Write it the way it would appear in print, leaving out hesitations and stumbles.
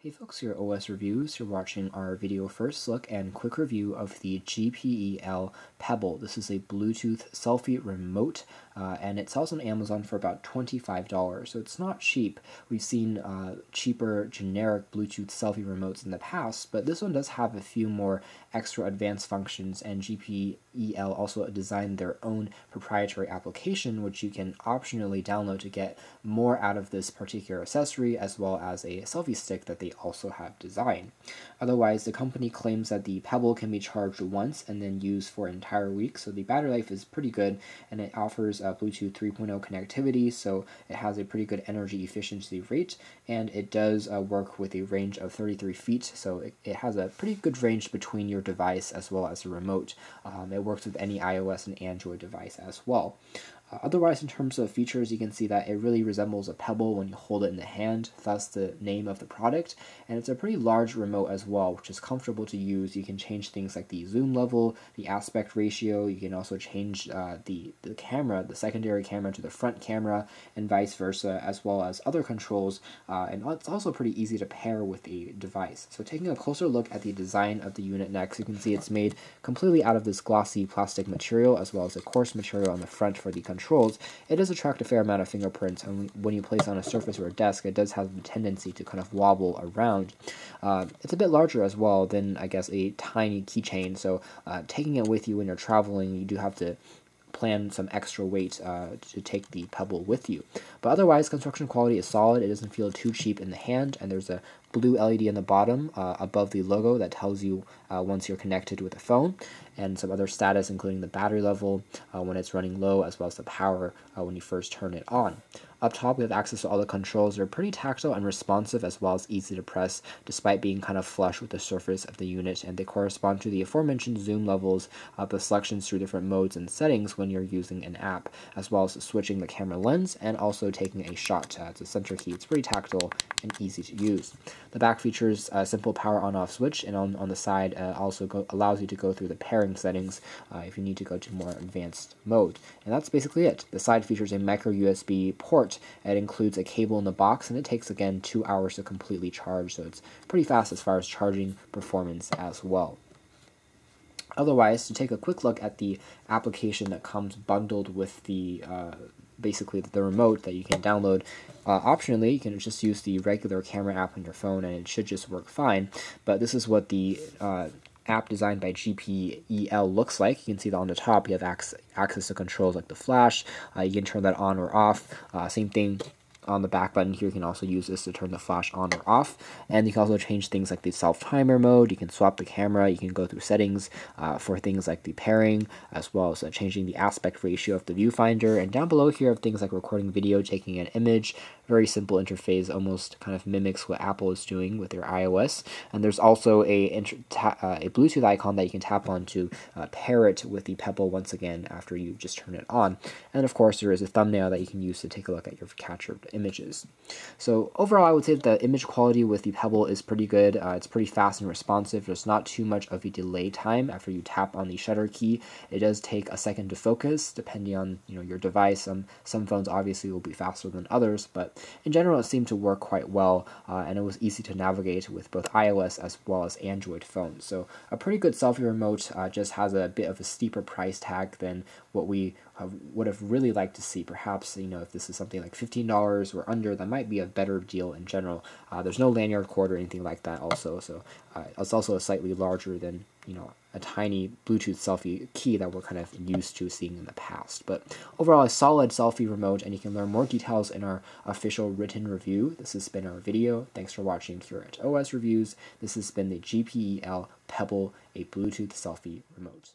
Hey folks, here at OS Reviews. You're watching our video first look and quick review of the GPEL Pebble. This is a Bluetooth selfie remote, and it sells on Amazon for about $25, so it's not cheap. We've seen cheaper generic Bluetooth selfie remotes in the past, but this one does have a few more extra advanced functions, and GPEL also designed their own proprietary application, which you can optionally download to get more out of this particular accessory, as well as a selfie stick that they also have designed. Otherwise, the company claims that the Pebble can be charged once and then used for an entire week, so the battery life is pretty good, and it offers Bluetooth 3.0 connectivity, so it has a pretty good energy efficiency rate, and it does work with a range of 33 feet, so it has a pretty good range between your device as well as the remote. It works with any iOS and Android device as well. Otherwise, in terms of features, you can see that it really resembles a Pebble when you hold it in the hand, thus the name of the product, and it's a pretty large remote as well, which is comfortable to use. You can change things like the zoom level, the aspect ratio, you can also change the camera, the secondary camera to the front camera, and vice versa, as well as other controls, and it's also pretty easy to pair with a device. So taking a closer look at the design of the unit next, you can see it's made completely out of this glossy plastic material, as well as a coarse material on the front for the controls. It does attract a fair amount of fingerprints, and when you place it on a surface or a desk, it does have the tendency to kind of wobble around. It's a bit larger as well than, I guess, a tiny keychain, so taking it with you when you're traveling, you do have to plan some extra weight to take the Pebble with you. But otherwise, construction quality is solid. It doesn't feel too cheap in the hand, and there's a blue LED on the bottom above the logo that tells you once you're connected with the phone, and some other status including the battery level when it's running low, as well as the power when you first turn it on. Up top, we have access to all the controls. They're pretty tactile and responsive, as well as easy to press, despite being kind of flush with the surface of the unit, and they correspond to the aforementioned zoom levels, the selections through different modes and settings when you're using an app, as well as switching the camera lens and also taking a shot. It's a center key. It's pretty tactile and easy to use. The back features a simple power on-off switch, and on the side also allows you to go through the pairing settings if you need to go to more advanced mode. And that's basically it. The side features a micro USB port. It includes a cable in the box, and it takes, again, 2 hours to completely charge, so it's pretty fast as far as charging performance as well. Otherwise, to take a quick look at the application that comes bundled with the basically the remote that you can download. Optionally, you can just use the regular camera app on your phone, and it should just work fine. But this is what the app designed by GPEL looks like. You can see that on the top you have access to controls like the flash. You can turn that on or off. Same thing on the back button here. You can also use this to turn the flash on or off, and you can also change things like the self-timer mode. You can swap the camera. You can go through settings for things like the pairing, as well as changing the aspect ratio of the viewfinder, and down below here are things like recording video, taking an image. Very simple interface, almost kind of mimics what Apple is doing with their iOS. And there's also a Bluetooth icon that you can tap on to pair it with the Pebble once again after you just turn it on. And of course, there is a thumbnail that you can use to take a look at your captured images. So overall, I would say that the image quality with the Pebble is pretty good. It's pretty fast and responsive. There's not too much of a delay time after you tap on the shutter key. It does take a second to focus, depending on your device. Some phones obviously will be faster than others, but in general, it seemed to work quite well, and it was easy to navigate with both iOS as well as Android phones. So a pretty good selfie remote, just has a bit of a steeper price tag than what we would have really liked to see. Perhaps, if this is something like $15 or under, that might be a better deal in general. There's no lanyard cord or anything like that also, so it's also slightly larger than, a tiny Bluetooth selfie key that we're kind of used to seeing in the past. But overall, a solid selfie remote, and you can learn more details in our official written review. This has been our video. Thanks for watching here at OS Reviews. This has been the GPEL Pebble, a Bluetooth selfie remote.